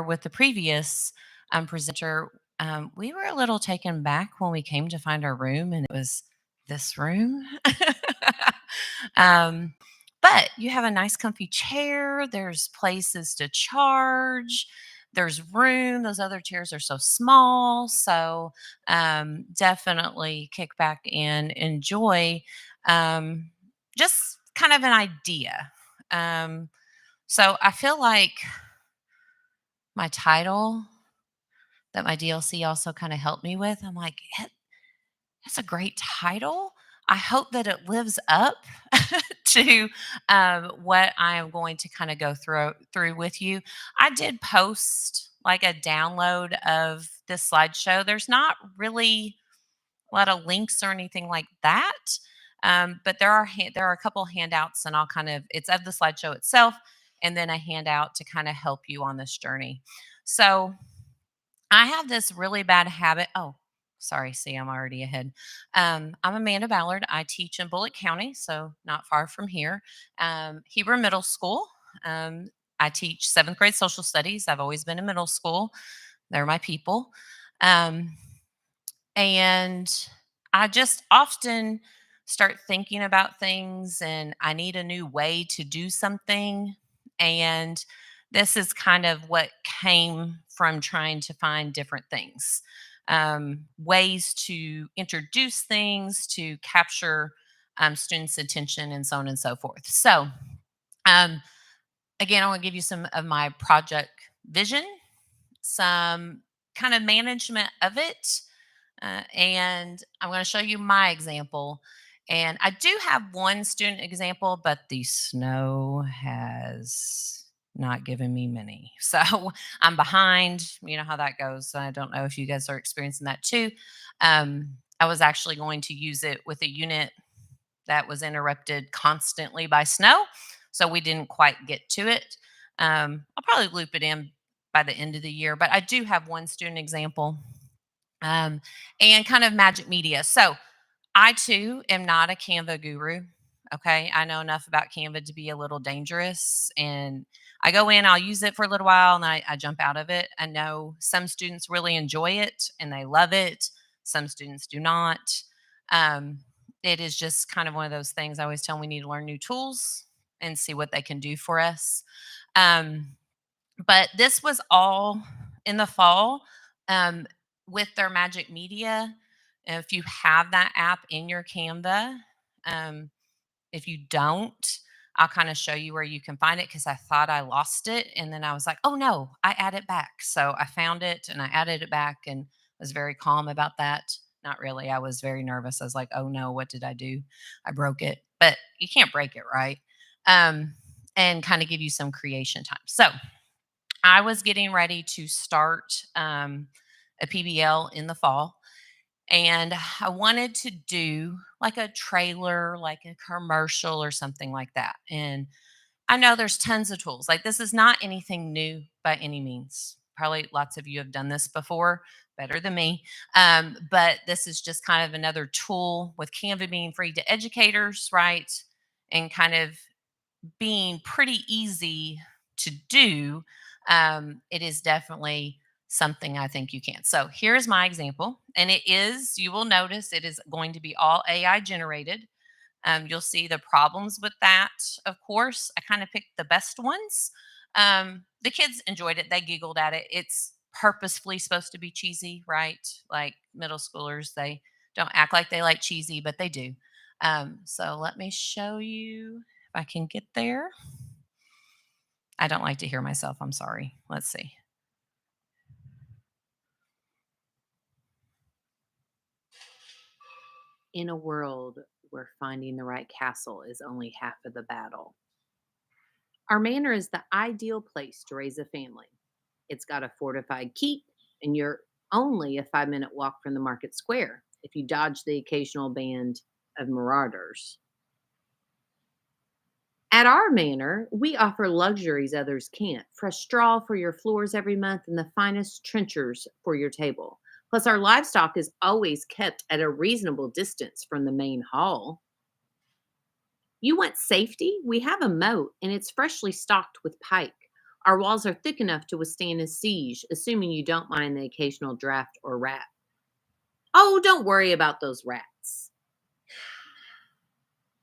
with the previous presenter, we were a little taken back when we came to find our room, and it was this room. um, but you have a nice, comfy chair. There's places to charge. There's room. Those other chairs are so small. So definitely kick back and enjoy um, just kind of an idea. Um, so I feel like my title that my DLC also kind of helped me with. I'm like, That's a great title. I hope that it lives up to what I am going to kind of go through with you. I did post like a download of this slideshow. There's not really a lot of links or anything like that. But there are a couple handouts, and I'll kind of it's of the slideshow itself, and then a handout to kind of help you on this journey. So I have this really bad habit. Oh, sorry. See, I'm already ahead. I'm Amanda Ballard. I teach in Bullitt County, so not far from here. Hebrew Middle School. Um, I teach seventh grade social studies. I've always been in middle school. They're my people. Um, and I just often start thinking about things and I need a new way to do something. And this is kind of what came from trying to find different things, ways to introduce things to capture students' attention and so on and so forth. So, um, again, I want to give you some of my project vision, some kind of management of it, and I'm going to show you my example. And I do have one student example, but the snow has not given me many. So I'm behind. You know how that goes. I don't know if you guys are experiencing that too. I was actually going to use it with a unit that was interrupted constantly by snow. So we didn't quite get to it. I'll probably loop it in by the end of the year, but I do have one student example, um, and kind of Magic Media. So I too am not a Canva guru. Okay. I know enough about Canva to be a little dangerous. And I go in, I'll use it for a little while, and I jump out of it. I know some students really enjoy it and they love it, some students do not. Um, it is just kind of one of those things. I always tell them we need to learn new tools and see what they can do for us. Um, but this was all in the fall, um, with their Magic Media. If you have that app in your Canva, um, if you don't, I'll kind of show you where you can find it because I thought I lost it. And then I was like, oh no, I add it back. So I found it and I added it back and was very calm about that. Not really. I was very nervous. I was like, oh no, what did I do? I broke it. But you can't break it, right? Um, and kind of give you some creation time. So I was getting ready to start a PBL in the fall, and I wanted to do like a trailer, like a commercial or something like that. And I know there's tons of tools. Like this is not anything new by any means. Probably lots of you have done this before, better than me. But this is just kind of another tool with Canva being free to educators, right? And kind of being pretty easy to do, it is definitely something I think you can. So here's my example, and you will notice it is going to be all AI generated. You'll see the problems with that, of course. I kind of picked the best ones. The kids enjoyed it, they giggled at it. It's purposefully supposed to be cheesy, right? Like middle schoolers, they don't act like they like cheesy, but they do. So let me show you if I can get there. I don't like to hear myself. I'm sorry. Let's see. In a world where finding the right castle is only half of the battle. Our manor is the ideal place to raise a family. It's got a fortified keep, and you're only a 5-minute walk from the market square if you dodge the occasional band of marauders. At our manor, we offer luxuries others can't: fresh straw for your floors every month and the finest trenchers for your table. Plus, our livestock is always kept at a reasonable distance from the main hall. You want safety? We have a moat and it's freshly stocked with pike. Our walls are thick enough to withstand a siege, assuming you don't mind the occasional draft or rat. Oh, don't worry about those rats.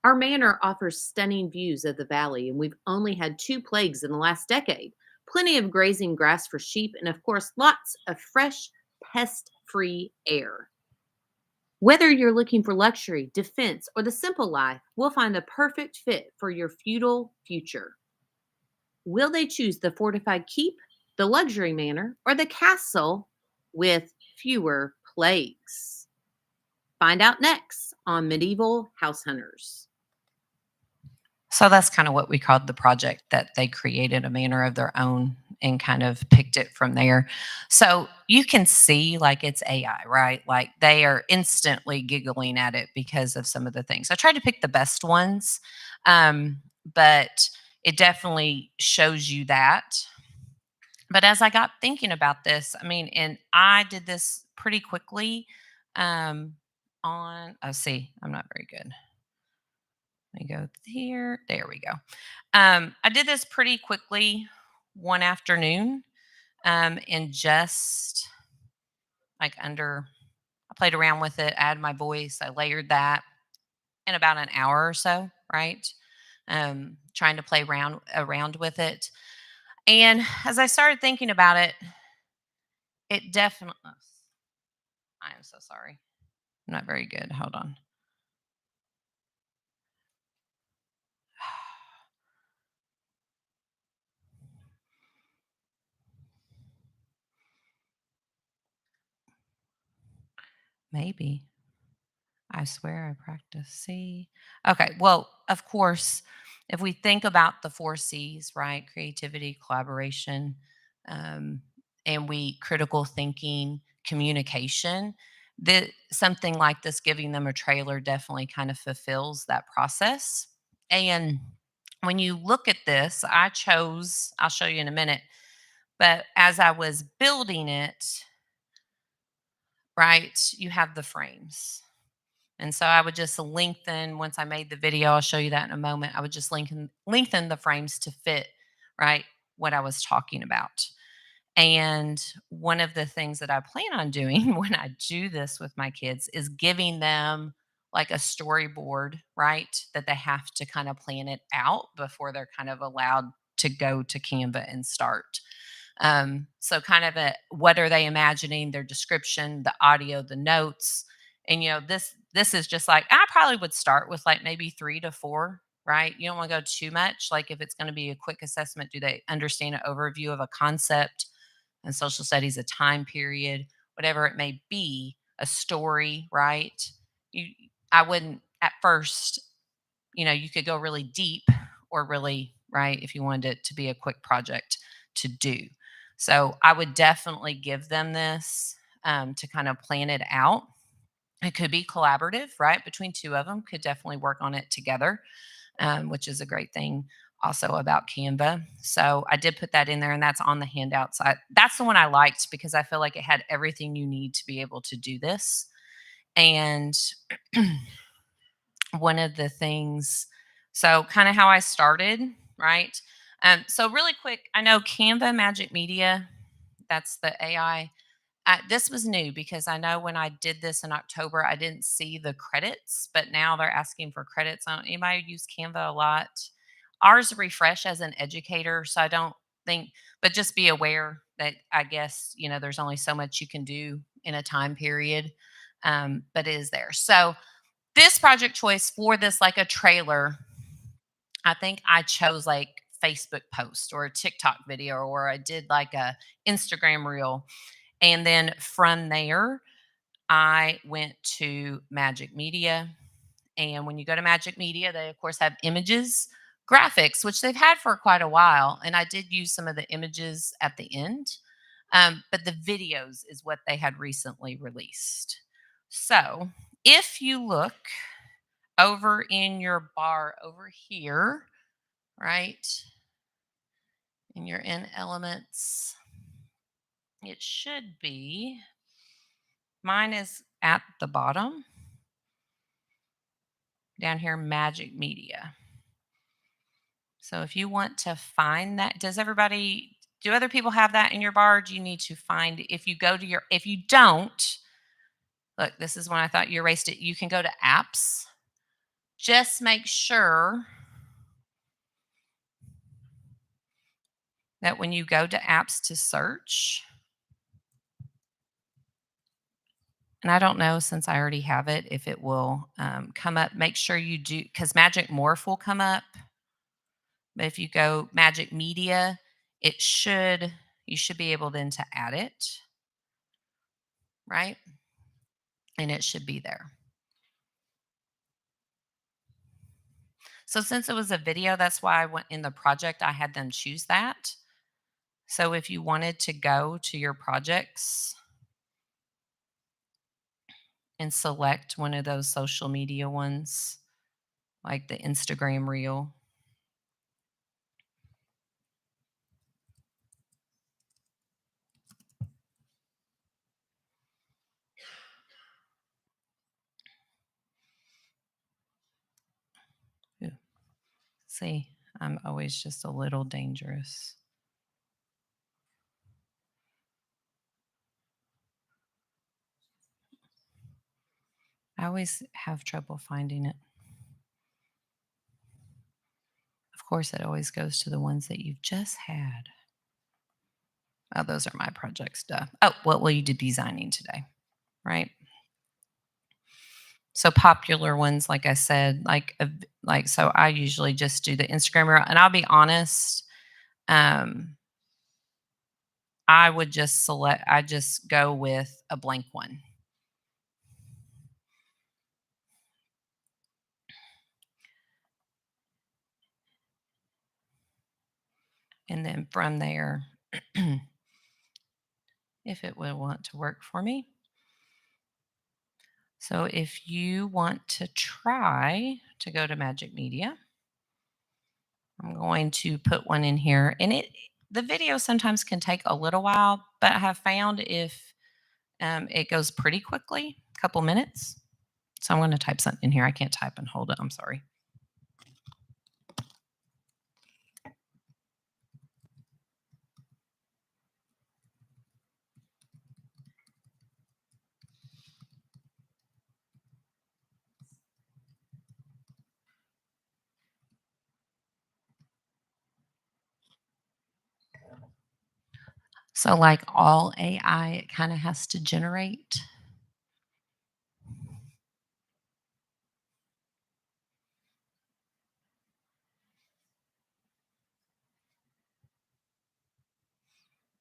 Our manor offers stunning views of the valley, and we've only had two plagues in the last decade. Plenty of grazing grass for sheep, and of course, lots of fresh, pest free air. Whether you're looking for luxury, defense, or the simple life, we'll find the perfect fit for your feudal future. Will they choose the fortified keep, the luxury manor, or the castle with fewer plagues? Find out next on Medieval House Hunters. So that's kind of what we called the project, that they created a manner of their own and kind of picked it from there. So you can see like it's AI, right? Like they are instantly giggling at it because of some of the things. I tried to pick the best ones, but it definitely shows you that. But as I got thinking about this, I mean, and I did this pretty quickly on, oh, see, I'm not very good. Let me go here. There we go. I did this pretty quickly one afternoon, and just like I played around with it, added my voice, I layered that in about an hour or so, right? Trying to play around with it. And as I started thinking about it, it definitely, I am so sorry. I'm not very good. Hold on. Maybe. I swear I practice. See? Okay. Well, of course, if we think about the four C's, right? Creativity, collaboration, um, and we critical thinking, communication, that something like this, giving them a trailer definitely kind of fulfills that process. And when you look at this, I'll show you in a minute, but as I was building it, right, you have the frames. And so I would just lengthen once I made the video, I'll show you that in a moment. I would just lengthen the frames to fit, right, what I was talking about. And one of the things that I plan on doing when I do this with my kids is giving them like a storyboard, right, that they have to kind of plan it out before they're kind of allowed to go to Canva and start. So kind of a, what are they imagining, their description, the audio, the notes. And this is just like, I probably would start with like maybe 3 to 4, right? You don't want to go too much. Like if it's going to be a quick assessment, do they understand an overview of a concept and social studies, a time period, whatever it may be, a story, right? You I wouldn't at first, you could go really deep or really, right, if you wanted it to be a quick project to do. So I would definitely give them this to kind of plan it out. It could be collaborative, right? Between two of them, could definitely work on it together, which is a great thing also about Canva. So I did put that in there, and that's on the handout side. That's the one I liked because I feel like it had everything you need to be able to do this. And one of the things, so kind of how I started, right? So really quick, I know Canva Magic Media, that's the AI. This was new because I know when I did this in October, I didn't see the credits, but now they're asking for credits. I don't, anybody use Canva a lot? Ours refresh as an educator, so I don't think, but just be aware that I guess there's only so much you can do in a time period, but it is there. So this project choice for this, like a trailer, I think I chose like Facebook post or a TikTok video, or I did like a Instagram reel. And then from there, I went to Magic Media. And when you go to Magic Media, they of course have images, graphics, which they've had for quite a while. And I did use some of the images at the end. But the videos is what they had recently released. So if you look over in your bar over here, right, and you're in elements, it should be, mine is at the bottom down here, Magic Media. So if you want to find that, Do other people have that in your barge? You need to find, if you go to your, if you don't, look, this is when I thought you erased it. You can go to apps. Just make sure that when you go to apps to search, and I don't know, since I already have it, if it will come up. Make sure you do, because Magic Morph will come up. But if you go Magic Media, it should, you should be able then to add it, right? And it should be there. So since it was a video, that's why I went in the project, I had them choose that. So if you wanted to go to your projects and select one of those social media ones, like the Instagram reel. Ooh, see, I'm always just a little dangerous. I always have trouble finding it. Of course, it always goes to the ones that you've just had. Oh, those are my project stuff. Oh, what will you be designing today? Right. So popular ones, like I said, like so I usually just do the Instagram reel, and I'll be honest, um, I would just select, I just go with a blank one. And then from there, if it will want to work for me. So if you want to try to go to Magic Media, I'm going to put one in here. And the video sometimes can take a little while, but I have found if it goes pretty quickly, a couple minutes. So I'm going to type something in here. I can't type and hold it. I'm sorry. So like all AI, it kind of has to generate.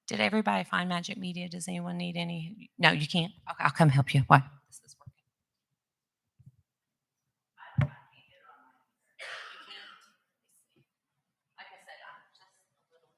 Did everybody find Magic Media? Does anyone need any? No, you can't. Okay, I'll come help you. Why? This is working. Like I said, I'm just a little.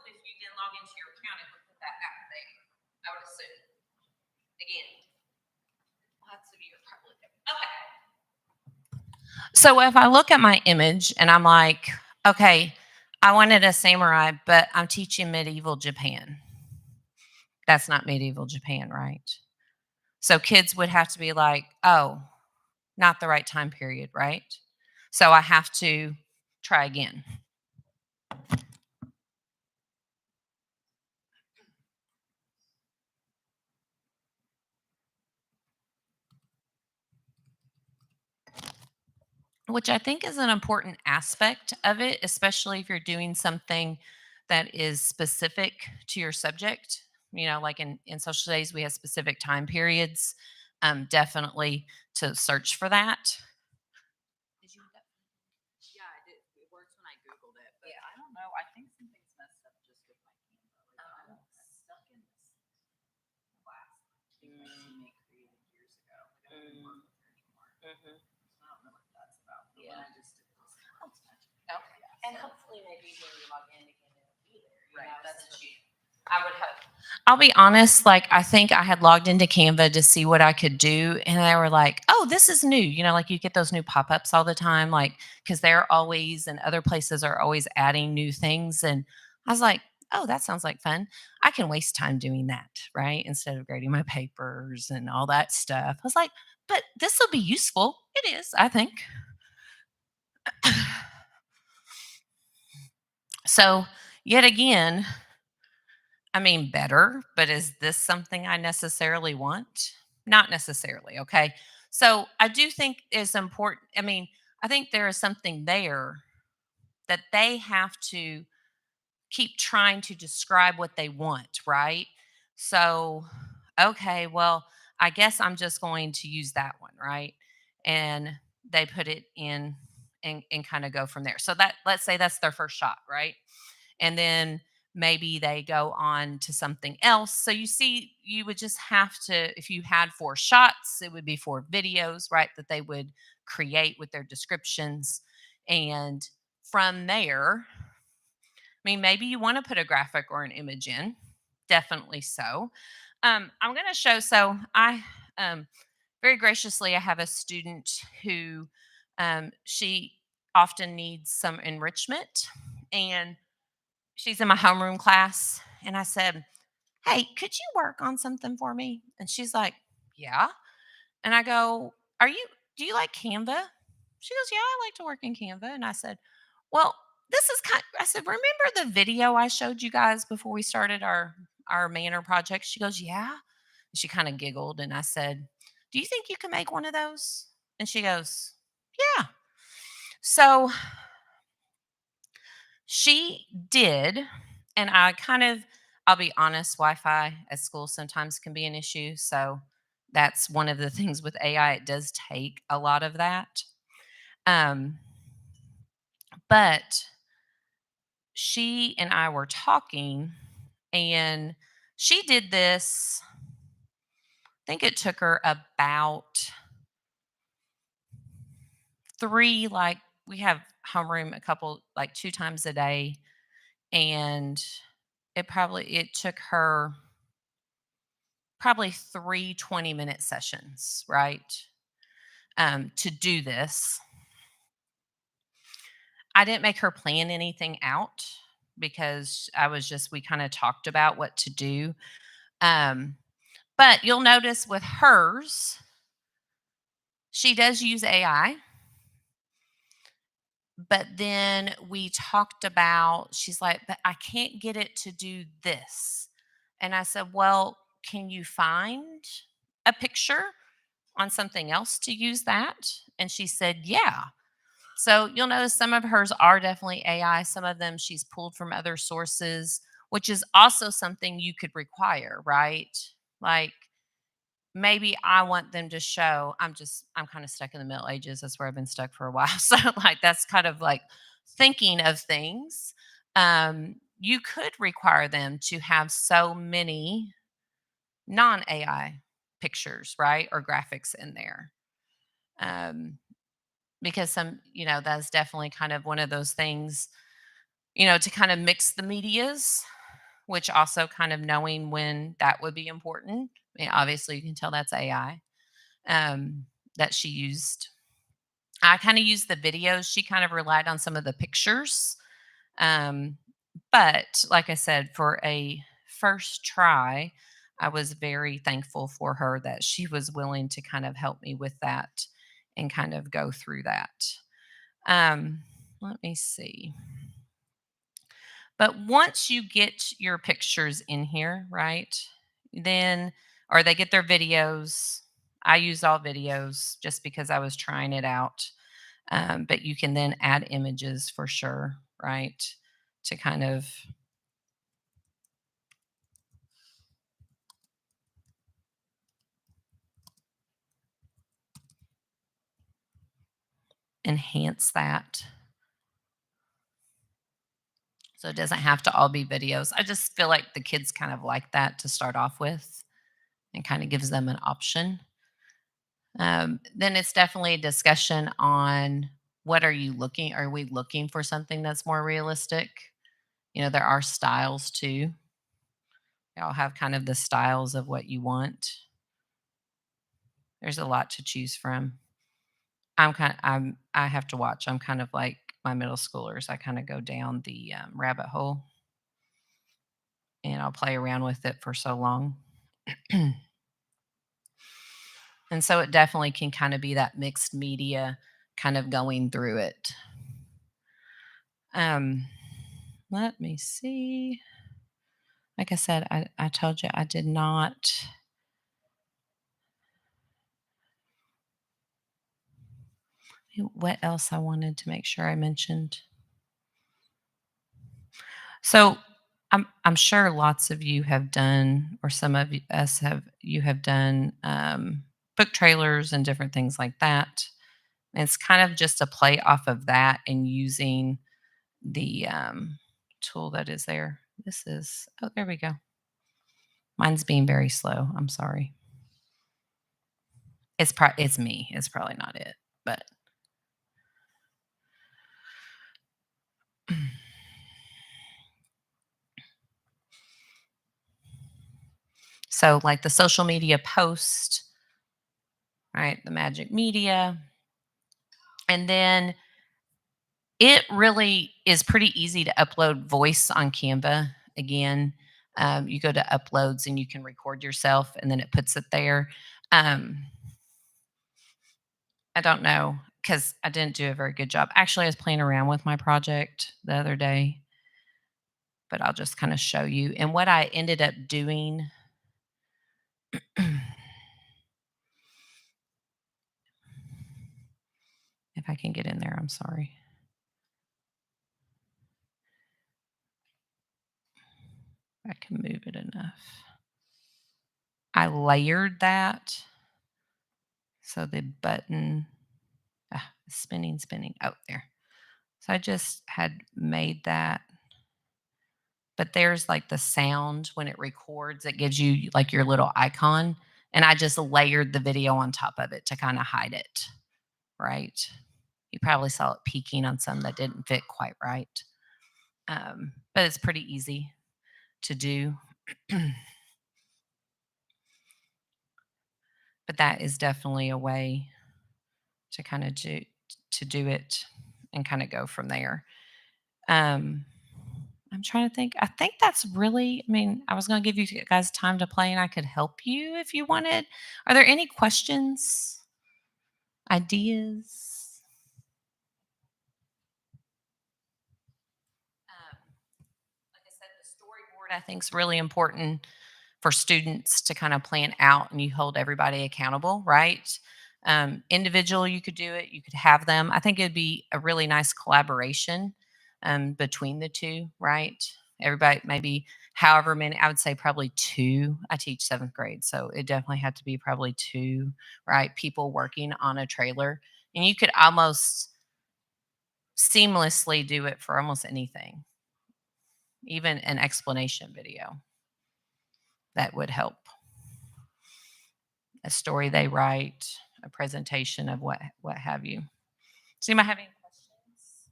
if you didn't log into your account, it would put that app there. I would assume. Again, lots of you are probably there. Okay. So if I look at my image and I'm like, okay, I wanted a samurai, but I'm teaching medieval Japan. That's not medieval Japan, right? So kids would have to be like, oh, not the right time period, right? So I have to try again. Which I think is an important aspect of it, especially if you're doing something that is specific to your subject. Like in social studies, we have specific time periods. Definitely to search for that. Did you look up? Yeah, I did. It works when I Googled it, but I don't know. I think something's messed up just with my Canva. Like I'm stuck in this class. I think my teammate created years ago. I don't even work with her anymore. Mm-hmm. So I don't know what that's about. But Yeah. when I just did this last time. Okay. Yeah, And so- hopefully maybe when you log in again, it'll be there. Right, that's Since what- I would hope. I'll be honest, like I think I had logged into Canva to see what I could do. And they were like, oh, this is new. Like you get those new pop-ups all the time, like because they're always and other places are always adding new things. And I was like, oh, that sounds like fun. I can waste time doing that, right? Instead of grading my papers and all that stuff. I was like, but this will be useful. It is, I think. So, yet again, I mean, better, but is this something I necessarily want? Not necessarily. Okay. So, I do think it's important. I mean, I think there is something there that they have to keep trying to describe what they want, right? So, okay, well, I guess I'm just going to use that one, right? And they put it in and kind of go from there. So that let's say that's their first shot, right? And then maybe they go on to something else. So you see, you would just have to, if you had 4 shots, it would be 4 videos, right? That they would create with their descriptions. And from there, I mean, maybe you want to put a graphic or an image in. Definitely so. I'm going to show. So I very graciously, I have a student who she often needs some enrichment, and she's in my homeroom class. And I said, "Hey, could you work on something for me?" And she's like, "Yeah." And I go, "Are you? Do you like Canva?" She goes, "Yeah, I like to work in Canva." And I said, "Well, this is kind." I said, "Remember the video I showed you guys before we started our manor project?" She goes, "Yeah." And she kind of giggled, and I said, "Do you think you can make one of those?" And she goes, "Yeah." So she did, and I'll be honest, Wi-Fi at school sometimes can be an issue. So that's one of the things with AI. It does take a lot of that. Um, but she and I were talking, and she did this. I think it took her about three, like, we have homeroom a couple, like 2 times a day. And it took her probably 3 20-minute sessions, right? To do this. I didn't make her plan anything out because we kind of talked about what to do. Um, but you'll notice with hers, she does use AI. But then we talked about, she's like, but I can't get it to do this. And I said, well, can you find a picture on something else to use that? And she said, yeah. So you'll notice some of hers are definitely AI. Some of them she's pulled from other sources, which is also something you could require, right? Like maybe I want them to show, I'm kind of stuck in the Middle Ages. That's where I've been stuck for a while. So like that's kind of like thinking of things. You could require them to have so many non-AI pictures, right? Or graphics in there. Um, because that's definitely kind of one of those things, to kind of mix the medias. which also kind of knowing when that would be important. I mean, obviously, you can tell that's AI um, that she used. I kind of used the videos. She kind of relied on some of the pictures. Um, but like I said, for a first try, I was very thankful for her that she was willing to kind of help me with that and kind of go through that. Um, Let me see. But once you get your pictures in here, right? Then, or they get their videos. I use all videos just because I was trying it out. But you can then add images for sure, right? To kind of enhance that. So it doesn't have to all be videos. I just feel like the kids kind of like that to start off with and kind of gives them an option. Then it's definitely a discussion on what are you looking? Are we looking for something that's more realistic? There are styles too. They all have kind of the styles of what you want. There's a lot to choose from. I have to watch. I'm kind of like my middle schoolers. I kind of go down the rabbit hole and I'll play around with it for so long. And so it definitely can kind of be that mixed media kind of going through it. Um, Let me see. Like I said, I told you I did not. What else I wanted to make sure I mentioned? So I'm sure lots of you have done, or some of us have. You have done book trailers and different things like that. And it's kind of just a play off of that and using the tool that is there. This is there we go. Mine's being very slow. I'm sorry. It's me. It's probably not it, but so like the social media post, right? The Magic Media, and then it really is pretty easy to upload voice on Canva. Again, you go to uploads and you can record yourself, and then it puts it there. Um, I don't know because I didn't do a very good job. Actually, I was playing around with my project the other day, but I'll just kind of show you. And what I ended up doing, if I can get in there, I'm sorry. I can move it enough. I layered that. So the button, spinning. Oh, there. So I just had made that. But there's like the sound when it records, it gives you like your little icon. And I just layered the video on top of it to kind of hide it. Right. You probably saw it peaking on some that didn't fit quite right. But it's pretty easy to do. But that is definitely a way to kind of do it and kind of go from there. Um, I'm trying to think. I think that's really, I mean, I was going to give you guys time to play and I could help you if you wanted. Are there any questions, ideas? Um, like I said, the storyboard I think is really important for students to kind of plan out and you hold everybody accountable, right? Individual, you could do it, you could have them. I think it'd be a really nice collaboration between the two, right? Everybody, maybe however many, I would say probably two. I teach seventh grade, so it definitely had to be probably two, right? People working on a trailer. And you could almost seamlessly do it for almost anything, even an explanation video that would help. A story they write, a presentation of what have you. Does anybody have any questions?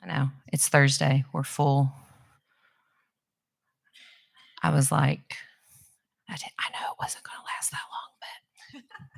I know it's Thursday. We're full. I was like, I know it wasn't gonna last that long, but